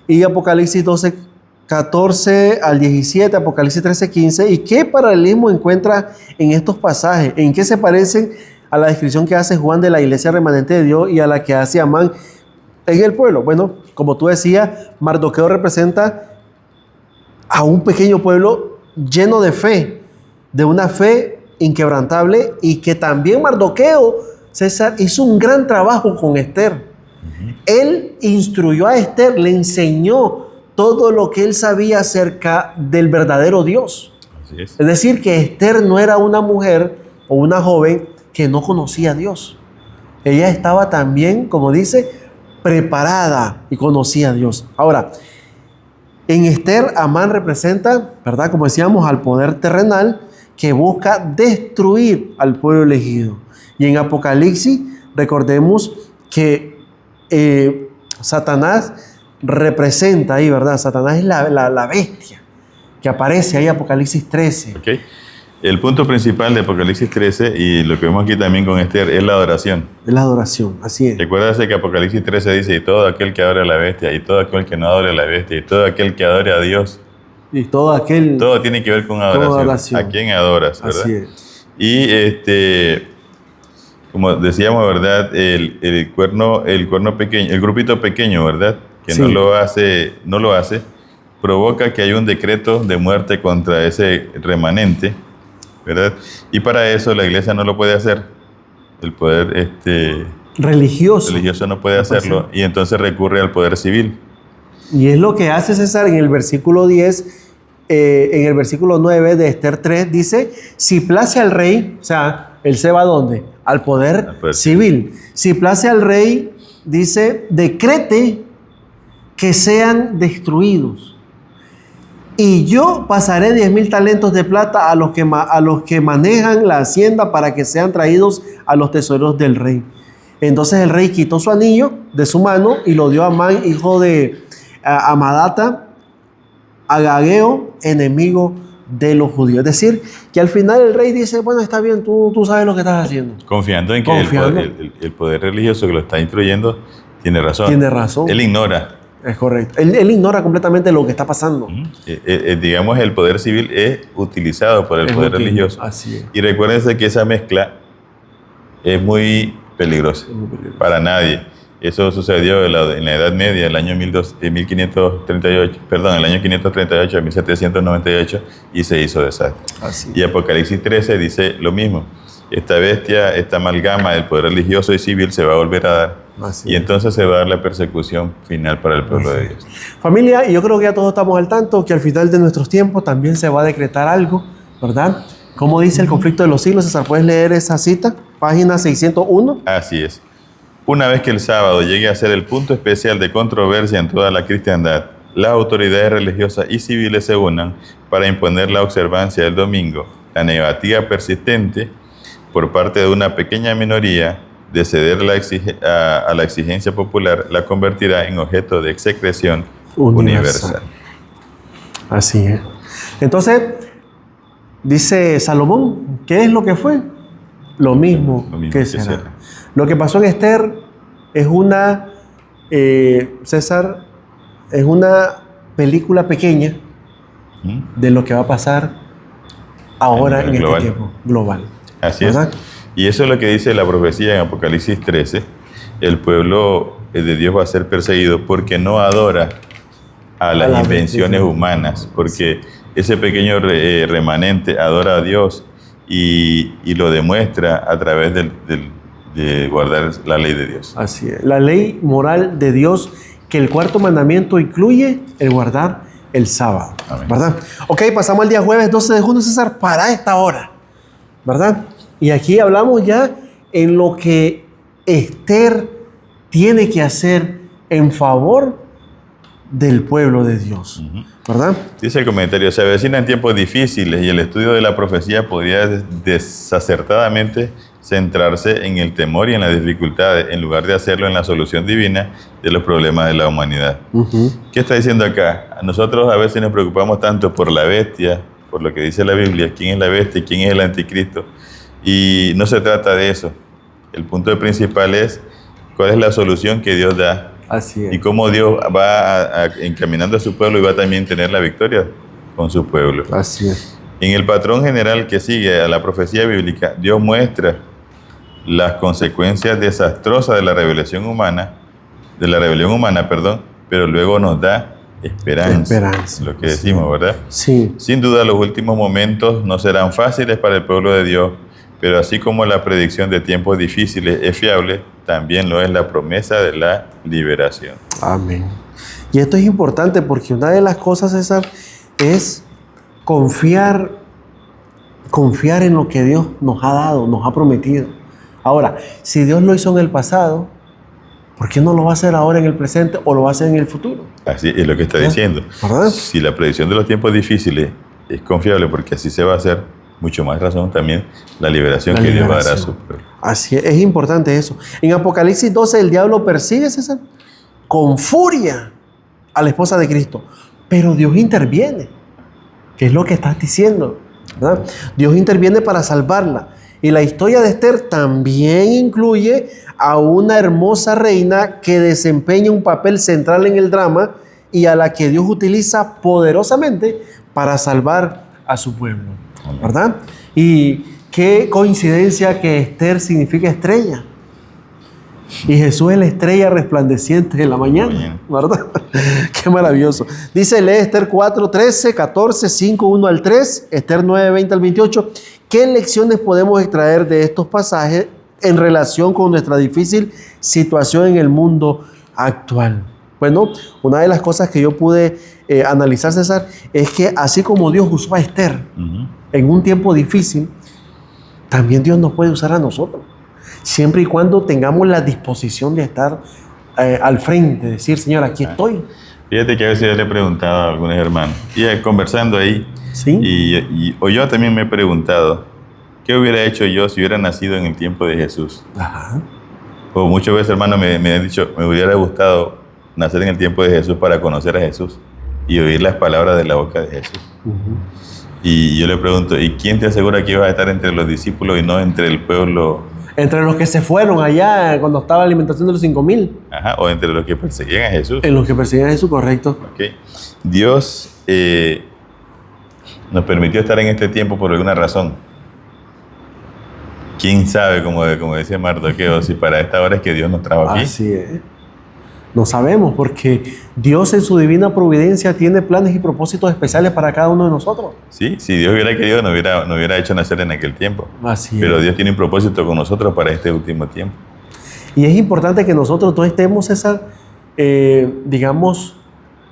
y Apocalipsis 12, 14 al 17, Apocalipsis 13, 15. ¿Y qué paralelismo encuentra en estos pasajes? ¿En qué se parecen a la descripción que hace Juan de la iglesia remanente de Dios y a la que hace Amán en el pueblo? Bueno, como tú decías, Mardoqueo representa a un pequeño pueblo lleno de fe, de una fe inquebrantable, y que también Mardoqueo, César, hizo un gran trabajo con Esther. Él instruyó a Esther, le enseñó todo lo que él sabía acerca del verdadero Dios. Así es. Es decir, que Esther no era una mujer o una joven que no conocía a Dios. Ella estaba también, como dice, preparada y conocía a Dios. Ahora, en Esther, Amán representa, ¿verdad? Como decíamos, al poder terrenal que busca destruir al pueblo elegido. Y en Apocalipsis, recordemos que Satanás representa ahí, ¿verdad? Satanás es la bestia que aparece ahí en Apocalipsis 13. Okay. El punto principal de Apocalipsis 13, y lo que vemos aquí también con Esther, es la adoración. Es la adoración, así es. Recuérdase que Apocalipsis 13 dice, y todo aquel que adore a la bestia, y todo aquel que no adore a la bestia, y todo aquel que adore a Dios. Y todo aquel... Todo tiene que ver con adoración. ¿A quién adoras, verdad? Así es. Y como decíamos, ¿verdad? El cuerno pequeño, el grupito pequeño, ¿verdad? Que Sí. no lo hace, provoca que haya un decreto de muerte contra ese remanente, ¿verdad? Y para eso la iglesia no lo puede hacer. El poder religioso. Religioso no puede hacerlo y entonces recurre al poder civil. Y es lo que hace César en el versículo 10, en el versículo 9 de Esther 3, dice, si place al rey, o sea, él se va ¿a dónde? Al poder civil. Si place al rey, dice, decrete que sean destruidos. Y yo pasaré 10,000 talentos de plata a los que manejan la hacienda para que sean traídos a los tesoros del rey. Entonces el rey quitó su anillo de su mano y lo dio a Amán, hijo de Amadata, Agageo, enemigo de los judíos. Es decir, que al final el rey dice, bueno, está bien, tú sabes lo que estás haciendo. Confiando en que el poder religioso que lo está instruyendo tiene razón. Tiene razón. Él ignora. Es correcto. Él ignora completamente lo que está pasando. Digamos, el poder civil es utilizado por el poder religioso. Así es. Y recuérdense que esa mezcla es muy peligrosa para nadie. Eso sucedió en la Edad Media, el año 1538, perdón, el año 538 a 1798, y se hizo desastre. Así. Y Apocalipsis 13 dice lo mismo. Esta bestia, esta amalgama del poder religioso y civil se va a volver a dar. Así y entonces se va a dar la persecución final para el pueblo de Dios. Familia, yo creo que ya todos estamos al tanto que al final de nuestros tiempos también se va a decretar algo, ¿verdad? ¿Cómo dice el conflicto de los siglos? César, ¿puedes leer esa cita? Página 601. Así es. Una vez que el sábado llegue a ser el punto especial de controversia en toda la cristiandad, las autoridades religiosas y civiles se unan para imponer la observancia del domingo. La negativa persistente por parte de una pequeña minoría de ceder a la exigencia popular la convertirá en objeto de execración universal. Así es. Entonces, dice Salomón, ¿qué es lo que fue? Lo mismo que será. Lo que pasó en Esther es una, César, es una película pequeña de lo que va a pasar ahora en este tiempo global. Así ¿verdad? Es. Y eso es lo que dice la profecía en Apocalipsis 13. El pueblo de Dios va a ser perseguido porque no adora a las invenciones humanas, porque ese pequeño remanente adora a Dios y lo demuestra a través de guardar la ley de Dios. Así es. La ley moral de Dios, que el cuarto mandamiento incluye el guardar el sábado. Amén. ¿Verdad? Ok, pasamos al día jueves 12 de junio, César, para esta hora, ¿verdad? Y aquí hablamos ya en lo que Esther tiene que hacer en favor del pueblo de Dios, ¿verdad? Dice el comentario, se avecinan tiempos difíciles y el estudio de la profecía podría desacertadamente centrarse en el temor y en las dificultades, en lugar de hacerlo en la solución divina de los problemas de la humanidad. ¿Qué está diciendo acá? Nosotros a veces nos preocupamos tanto por la bestia, por lo que dice la Biblia, quién es la bestia y quién es el anticristo, y no se trata de eso. El punto principal es cuál es la solución que Dios da. Así es. Y cómo Dios va encaminando a su pueblo y va también a tener la victoria con su pueblo. Así es. En el patrón general que sigue a la profecía bíblica, Dios muestra las consecuencias desastrosas de la rebelión humana, pero luego nos da esperanza. Lo que decimos, ¿verdad? Sí. Sin duda los últimos momentos no serán fáciles para el pueblo de Dios, pero así como la predicción de tiempos difíciles es fiable, también lo es la promesa de la liberación. Amén. Y esto es importante porque una de las cosas, César, es confiar en lo que Dios nos ha dado, nos ha prometido. Ahora, si Dios lo hizo en el pasado, ¿por qué no lo va a hacer ahora en el presente o lo va a hacer en el futuro? Así es lo que está diciendo. ¿Verdad? Si la predicción de los tiempos difíciles es confiable porque así se va a hacer, mucho más razón también la liberación que Dios va a dar a su pueblo. Así es importante eso. En Apocalipsis 12 el diablo persigue, César, con furia a la esposa de Cristo, pero Dios interviene, que es lo que estás diciendo, ¿verdad? Dios interviene para salvarla. Y la historia de Esther también incluye a una hermosa reina que desempeña un papel central en el drama y a la que Dios utiliza poderosamente para salvar a su pueblo, ¿verdad? Y qué coincidencia que Esther significa estrella. Y Jesús es la estrella resplandeciente de la mañana, ¿verdad? Qué maravilloso. Dice, lee Esther 4, 13, 14, 5, 1 al 3, Esther 9, 20 al 28. ¿Qué lecciones podemos extraer de estos pasajes en relación con nuestra difícil situación en el mundo actual. Bueno, una de las cosas que yo pude analizar, César, es que así como Dios usó a Esther en un tiempo difícil, también Dios nos puede usar a nosotros, siempre y cuando tengamos la disposición de estar al frente, decir, Señor, aquí estoy. Fíjate que a veces yo le he preguntado a algunos hermanos, y conversando ahí, ¿sí? o yo también me he preguntado, ¿qué hubiera hecho yo si hubiera nacido en el tiempo de Jesús? Ajá. O muchas veces, hermanos, me han dicho, me hubiera gustado nacer en el tiempo de Jesús para conocer a Jesús y oír las palabras de la boca de Jesús. Y yo le pregunto, ¿y quién te asegura que ibas a estar entre los discípulos y no entre el pueblo? Entre los que se fueron allá cuando estaba la alimentación de los 5,000. Ajá, o entre los que perseguían a Jesús. En los que perseguían a Jesús, correcto. Okay. Dios nos permitió estar en este tiempo por alguna razón. ¿Quién sabe, como decía Mardoqueo, si para esta hora es que Dios nos trajo aquí? Así es. No sabemos, porque Dios en su divina providencia tiene planes y propósitos especiales para cada uno de nosotros. Sí, si Dios hubiera querido, nos hubiera hecho nacer en aquel tiempo. Así es. Pero Dios tiene un propósito con nosotros para este último tiempo. Y es importante que nosotros no estemos, César, digamos,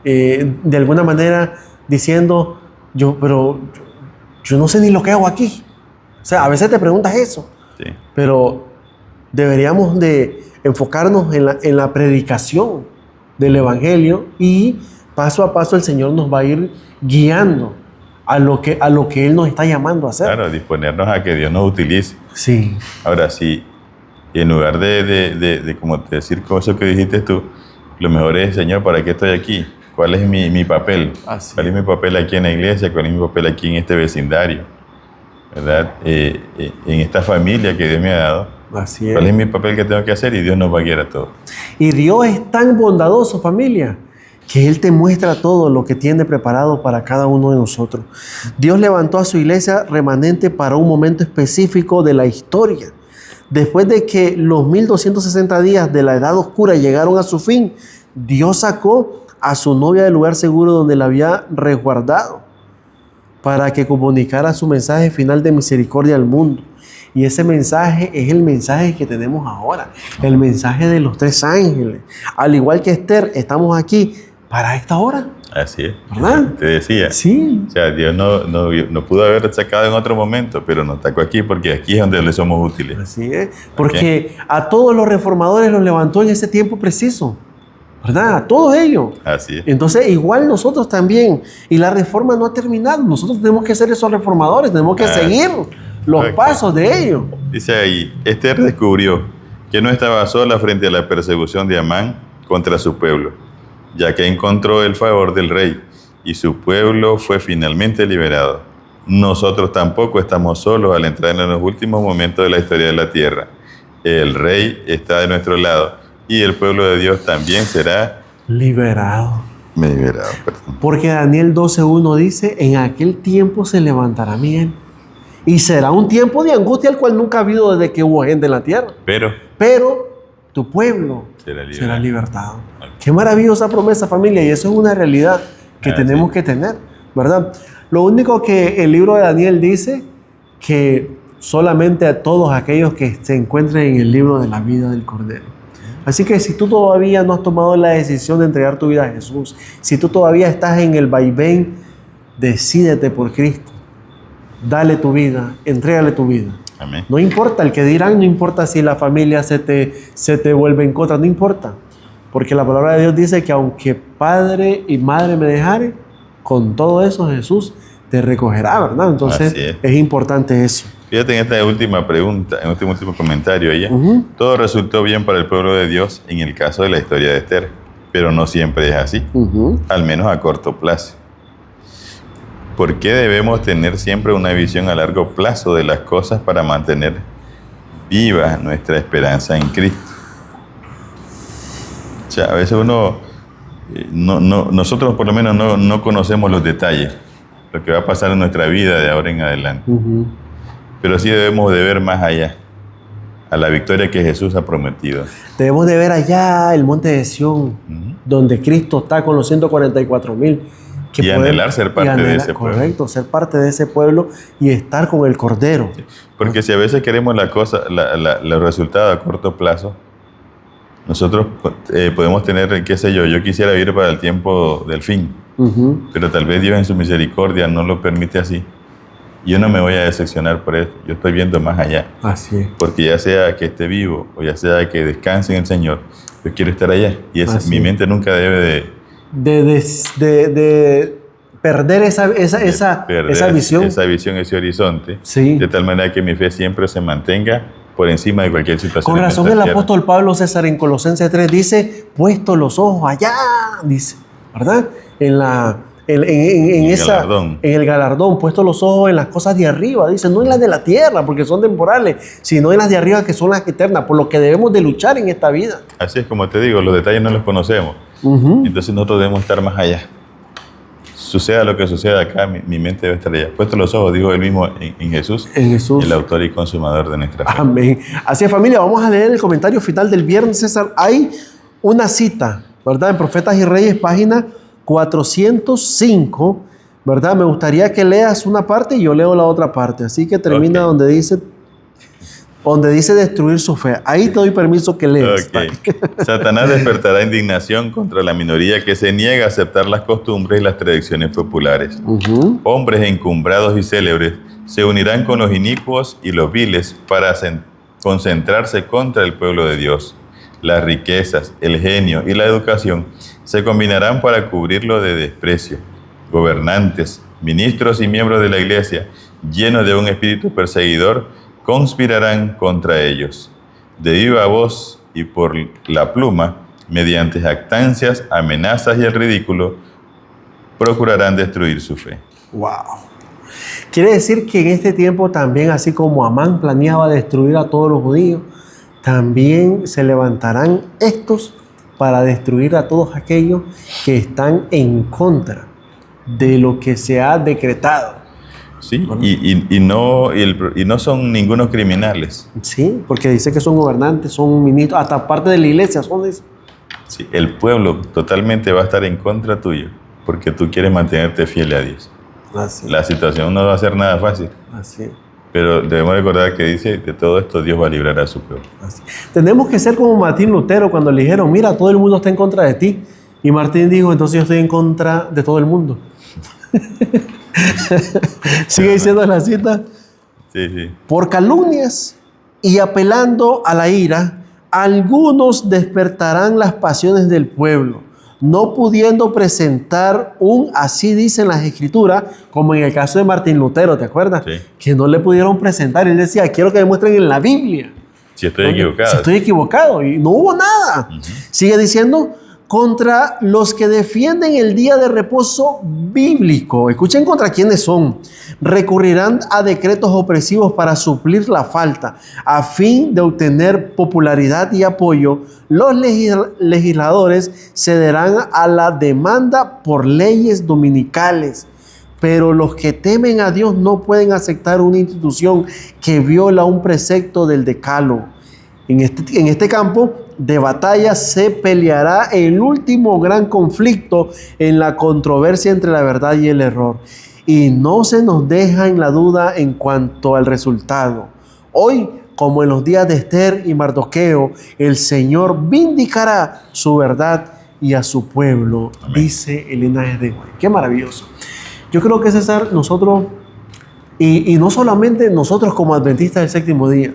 de alguna manera diciendo, yo no sé ni lo que hago aquí. O sea, a veces te preguntas eso. Sí. Pero deberíamos de enfocarnos en la predicación del Evangelio y paso a paso el Señor nos va a ir guiando a lo que Él nos está llamando a hacer. Claro, disponernos a que Dios nos utilice. Sí. Ahora, sí, en lugar de como decir eso que dijiste tú, lo mejor es, Señor, ¿para qué estoy aquí? ¿Cuál es mi papel? Así ¿Cuál es mi papel aquí en la iglesia? ¿Cuál es mi papel aquí en este vecindario? ¿Verdad? En esta familia que Dios me ha dado. Así es. ¿Cuál es mi papel que tengo que hacer? Y Dios nos va a guiar a todos. Y Dios es tan bondadoso, familia, que Él te muestra todo lo que tiene preparado para cada uno de nosotros. Dios levantó a su iglesia remanente para un momento específico de la historia. Después de que los 1260 días de la edad oscura llegaron a su fin, Dios sacó a su novia del lugar seguro donde la había resguardado para que comunicara su mensaje final de misericordia al mundo. Y ese mensaje es el mensaje que tenemos ahora, el mensaje de los 3 ángeles. Al igual que Esther, estamos aquí para esta hora. Así es. ¿Verdad? Te decía. Sí. O sea, Dios no pudo haber sacado en otro momento, pero nos sacó aquí porque aquí es donde le somos útiles. Así es. Porque a todos los reformadores los levantó en ese tiempo preciso. ¿Verdad? A todos ellos. Así es. Entonces, igual nosotros también. Y la reforma no ha terminado. Nosotros tenemos que ser esos reformadores. Tenemos que seguir los pasos de ellos. Dice ahí, Esther descubrió que no estaba sola frente a la persecución de Amán contra su pueblo, ya que encontró el favor del rey y su pueblo fue finalmente liberado. Nosotros tampoco estamos solos al entrar en los últimos momentos de la historia de la tierra. El rey está de nuestro lado y el pueblo de Dios también será liberado. Liberado, perdón. Porque Daniel 12:1 dice, en aquel tiempo se levantará Miguel. Y será un tiempo de angustia el cual nunca ha habido desde que hubo gente en la tierra. Pero tu pueblo será libertado. Okay. Qué maravillosa promesa, familia. Y eso es una realidad que tenemos que tener, ¿verdad? Lo único que el libro de Daniel dice, que solamente a todos aquellos que se encuentren en el libro de la vida del Cordero. Así que si tú todavía no has tomado la decisión de entregar tu vida a Jesús, si tú todavía estás en el vaivén, decídete por Cristo. Dale tu vida, entrégale tu vida. Amén. No importa el que dirán, no importa si la familia se te vuelve en contra, no importa. Porque la palabra de Dios dice que aunque padre y madre me dejare, con todo eso Jesús te recogerá, ¿verdad? Entonces es importante eso. Fíjate en esta última pregunta, en este último comentario ella. Todo resultó bien para el pueblo de Dios en el caso de la historia de Esther, pero no siempre es así, al menos a corto plazo. ¿Por qué debemos tener siempre una visión a largo plazo de las cosas para mantener viva nuestra esperanza en Cristo? O sea, a veces nosotros por lo menos no conocemos los detalles, lo que va a pasar en nuestra vida de ahora en adelante. Pero sí debemos de ver más allá, a la victoria que Jesús ha prometido. Debemos de ver allá el monte de Sión, donde Cristo está con los 144,000. Y anhelar ser parte de ese pueblo. Correcto, ser parte de ese pueblo y estar con el Cordero. Porque si a veces queremos los resultados a corto plazo, nosotros podemos tener, qué sé yo quisiera vivir para el tiempo del fin, pero tal vez Dios en su misericordia no lo permite así. Yo no me voy a decepcionar por eso, yo estoy viendo más allá. Así es. Porque ya sea que esté vivo o ya sea que descanse en el Señor, yo quiero estar allá. Y mi mente nunca debe de perder esa visión. Esa visión, ese horizonte. Sí. De tal manera que mi fe siempre se mantenga por encima de cualquier situación. Con razón el apóstol Pablo, César, en Colosenses 3 dice, puesto los ojos allá, dice, ¿verdad? En el galardón, puesto los ojos en las cosas de arriba, dice, no en las de la tierra, porque son temporales, sino en las de arriba, que son las eternas, por lo que debemos de luchar en esta vida. Así es, como te digo, los detalles no los conocemos. Entonces nosotros debemos estar más allá. Suceda lo que suceda acá, mi mente debe estar allá. Puesto los ojos, digo él mismo, en Jesús, el autor y consumador de nuestra fe. Amén. Así es, familia, vamos a leer el comentario final del viernes, César. Hay una cita, ¿verdad? En Profetas y Reyes, página 405, ¿verdad? Me gustaría que leas una parte y yo leo la otra parte. Así que termina donde dice destruir su fe. Ahí te doy permiso que leas. Satanás despertará indignación contra la minoría que se niega a aceptar las costumbres y las tradiciones populares. Hombres encumbrados y célebres se unirán con los inicuos y los viles para concentrarse contra el pueblo de Dios. Las riquezas, el genio y la educación se combinarán para cubrirlo de desprecio. Gobernantes, ministros y miembros de la iglesia, llenos de un espíritu perseguidor, conspirarán contra ellos. De viva voz y por la pluma, mediante jactancias, amenazas y el ridículo, procurarán destruir su fe. ¡Wow! Quiere decir que en este tiempo también, así como Amán planeaba destruir a todos los judíos, también se levantarán estos para destruir a todos aquellos que están en contra de lo que se ha decretado. Sí, bueno. y no son ningunos criminales. Sí, porque dice que son gobernantes, son ministros, hasta parte de la iglesia son eso. Sí, el pueblo totalmente va a estar en contra tuyo, porque tú quieres mantenerte fiel a Dios. Así. La situación no va a ser nada fácil. Así. Pero debemos recordar que dice, de todo esto Dios va a librar a su pueblo. Así. Tenemos que ser como Martín Lutero cuando le dijeron, mira, todo el mundo está en contra de ti. Y Martín dijo, entonces yo estoy en contra de todo el mundo. Sigue diciendo la cita. Sí. Por calumnias y apelando a la ira, algunos despertarán las pasiones del pueblo, no pudiendo presentar así dicen las escrituras, como en el caso de Martín Lutero, ¿te acuerdas? Sí. Que no le pudieron presentar. Él decía, quiero que demuestren en la Biblia. Si estoy equivocado. Si estoy equivocado. Y no hubo nada. Sigue diciendo, contra los que defienden el día de reposo bíblico. Escuchen contra quiénes son. Recurrirán a decretos opresivos para suplir la falta. A fin de obtener popularidad y apoyo, los legisladores cederán a la demanda por leyes dominicales. Pero los que temen a Dios no pueden aceptar una institución que viola un precepto del decálogo. En este campo de batalla se peleará el último gran conflicto en la controversia entre la verdad y el error. Y no se nos deja en la duda en cuanto al resultado. Hoy, como en los días de Esther y Mardoqueo, el Señor vindicará su verdad y a su pueblo. Amén. Dice el linaje de Juan. Qué maravilloso. Yo creo que César, nosotros, y no solamente nosotros como adventistas del séptimo día,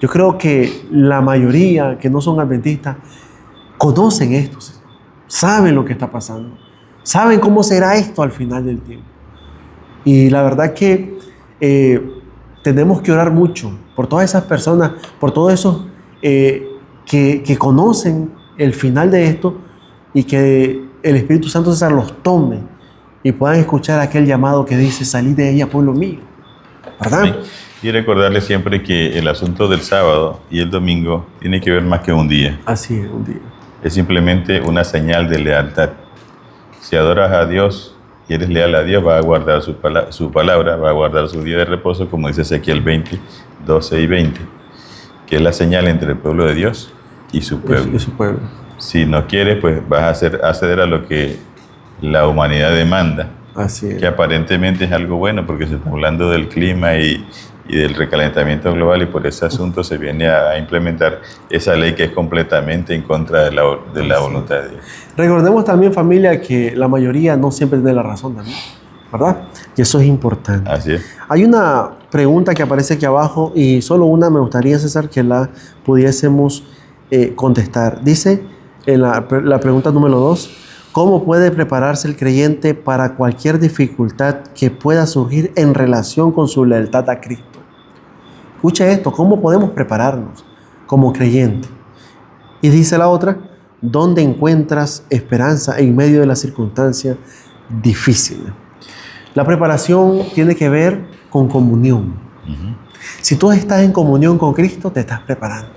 yo creo que la mayoría que no son adventistas conocen esto, saben lo que está pasando, saben cómo será esto al final del tiempo. Y la verdad que tenemos que orar mucho por todas esas personas, por todos esos que conocen el final de esto y que el Espíritu Santo César los tome y puedan escuchar aquel llamado que dice, salid de ella, pueblo mío. ¿Verdad? Sí. Y recordarles siempre que el asunto del sábado y el domingo tiene que ver más que un día. Así es, un día. Es simplemente una señal de lealtad. Si adoras a Dios y eres leal a Dios, va a guardar su palabra, va a guardar su día de reposo, como dice Ezequiel 20, 12 y 20, que es la señal entre el pueblo de Dios y su pueblo. Y su pueblo. Si no quieres, pues vas a acceder a lo que la humanidad demanda, Así es. que aparentemente es algo bueno porque se está hablando del clima y del recalentamiento global, y por ese asunto se viene a implementar esa ley que es completamente en contra de la voluntad de Dios. Recordemos también, familia, que la mayoría no siempre tiene la razón también, ¿verdad? Y eso es importante. Así es. Hay una pregunta que aparece aquí abajo y solo una me gustaría, César, que la pudiésemos contestar. Dice en la pregunta número 2, ¿cómo puede prepararse el creyente para cualquier dificultad que pueda surgir en relación con su lealtad a Cristo? Escucha esto, ¿cómo podemos prepararnos como creyente? Y dice la otra, ¿dónde encuentras esperanza en medio de las circunstancias difíciles? La preparación tiene que ver con comunión. Si tú estás en comunión con Cristo, te estás preparando,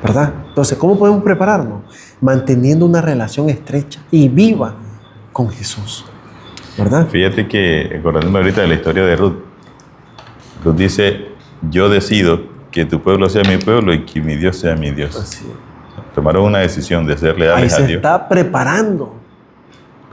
¿verdad? Entonces, ¿cómo podemos prepararnos? Manteniendo una relación estrecha y viva con Jesús, ¿verdad? Fíjate que, acordándome ahorita de la historia de Ruth, Ruth dice, yo decido que tu pueblo sea mi pueblo y que mi Dios sea mi Dios. Así es. Tomaron una decisión de ser Ahí leales a se Dios está preparando.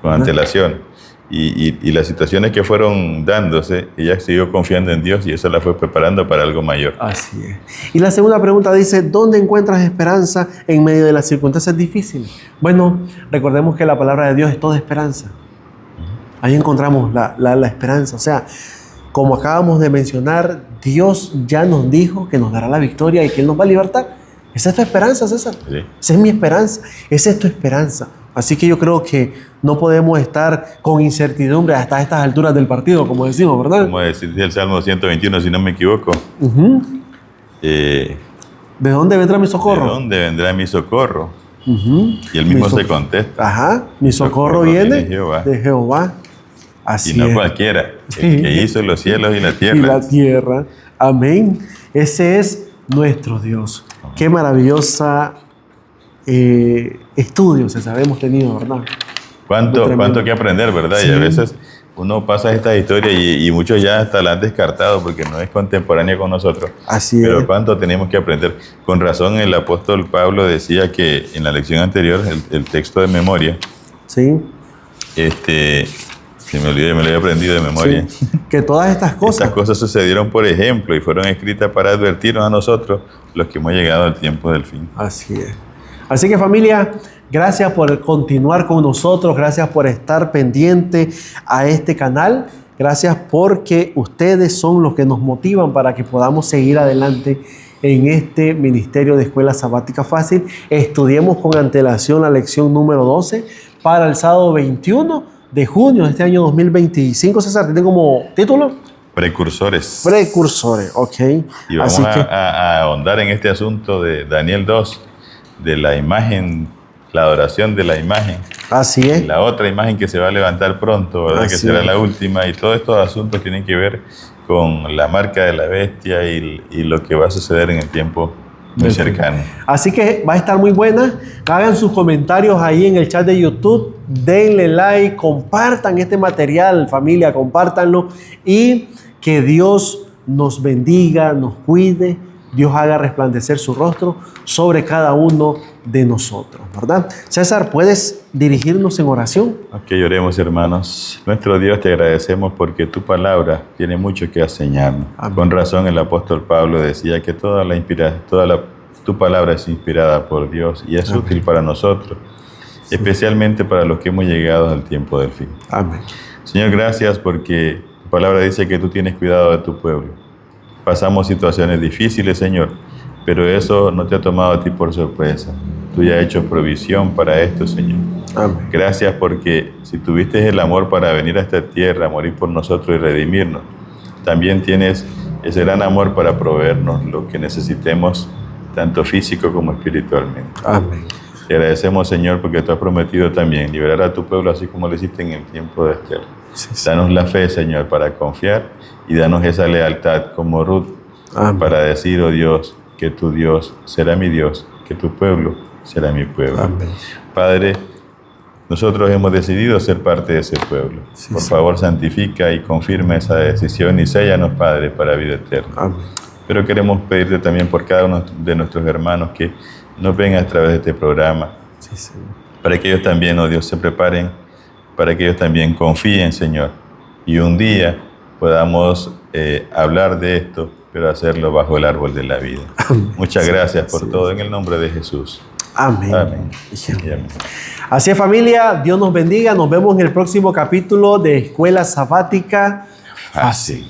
con antelación. Y las situaciones que fueron dándose, ella siguió confiando en Dios y eso la fue preparando para algo mayor. Así es. Y la segunda pregunta dice, ¿dónde encuentras esperanza en medio de las circunstancias difíciles? Bueno, recordemos que la palabra de Dios es toda esperanza. Ahí encontramos la esperanza. O sea, como acabamos de mencionar, Dios ya nos dijo que nos dará la victoria y que Él nos va a libertar. Esa es tu esperanza, César. Sí. Esa es mi esperanza. Esa es tu esperanza. Así que yo creo que no podemos estar con incertidumbre hasta estas alturas del partido, como decimos, ¿verdad? Como dice el Salmo 121, si no me equivoco. ¿De dónde vendrá mi socorro? ¿De dónde vendrá mi socorro? Y Y él mismo se contesta. Ajá, mi socorro viene de Jehová. Así Y no es. cualquiera, el que hizo los cielos y la tierra. Y la tierra. Amén. Ese es nuestro Dios. Qué maravillosa estudio, César, hemos tenido, ¿verdad? ¿Cuánto que aprender, verdad? Sí. Y a veces uno pasa esta historia y muchos ya hasta la han descartado porque no es contemporánea con nosotros. Así Pero es. cuánto tenemos que aprender. Con razón el apóstol Pablo decía que en la lección anterior, el texto de memoria, Sí. se me olvidó, me lo había aprendido de memoria. Sí. Que todas estas cosas. Estas cosas sucedieron por ejemplo y fueron escritas para advertirnos a nosotros, los que hemos llegado al tiempo del fin. Así es. Así que, familia, gracias por continuar con nosotros, gracias por estar pendiente a este canal, gracias porque ustedes son los que nos motivan para que podamos seguir adelante en este Ministerio de Escuela Sabática Fácil. Estudiemos con antelación la lección número 12 para el sábado 21 de junio de este año 2025. César, ¿tiene como título? Precursores. Precursores, ok. Y vamos Así que, a ahondar en este asunto de Daniel 2, de la imagen, la adoración de la imagen. así es. La otra imagen que se va a levantar pronto, ¿verdad? Que Así será es. la última. Y todos estos asuntos tienen que ver con la marca de la bestia y lo que va a suceder en el tiempo muy cercano. Así que va a estar muy buena. Hagan sus comentarios ahí en el chat de YouTube. Denle like, compartan este material, familia, compártanlo. Y que Dios nos bendiga, nos cuide. Dios haga resplandecer su rostro sobre cada uno de nosotros, ¿verdad? César, ¿puedes dirigirnos en oración? Ok, oremos, hermanos. Nuestro Dios, te agradecemos porque tu palabra tiene mucho que enseñarnos. Amén. Con razón, el apóstol Pablo decía que tu palabra es inspirada por Dios y es Amén. útil para nosotros, especialmente para los que hemos llegado al tiempo del fin. Amén. Señor, gracias porque tu palabra dice que tú tienes cuidado de tu pueblo. Pasamos situaciones difíciles, Señor, pero eso no te ha tomado a ti por sorpresa. Tú ya has hecho provisión para esto, Señor. Amén. Gracias porque si tuviste el amor para venir a esta tierra, morir por nosotros y redimirnos, también tienes ese gran amor para proveernos lo que necesitemos, tanto físico como espiritualmente. Amén. Te agradecemos, Señor, porque tú has prometido también liberar a tu pueblo así como lo hiciste en el tiempo de Esther. Sí, sí. Danos la fe, Señor, para confiar y danos esa lealtad como Ruth Amén. para decir, oh Dios, que tu Dios será mi Dios, que tu pueblo será mi pueblo. Amén. Padre, nosotros hemos decidido ser parte de ese pueblo. Sí, Por sí. favor, santifica y confirma esa decisión y séllanos, Padre, para vida eterna. Amén. Pero queremos pedirte también por cada uno de nuestros hermanos que nos ven a través de este programa, Sí, Señor. para que ellos también, oh Dios, se preparen, para que ellos también confíen, Señor, y un día podamos hablar de esto, pero hacerlo bajo el árbol de la vida. Muchas gracias por todo, en el nombre de Jesús. Amén. Amén. Amén. Así es, familia, Dios nos bendiga. Nos vemos en el próximo capítulo de Escuela Sabática Fácil.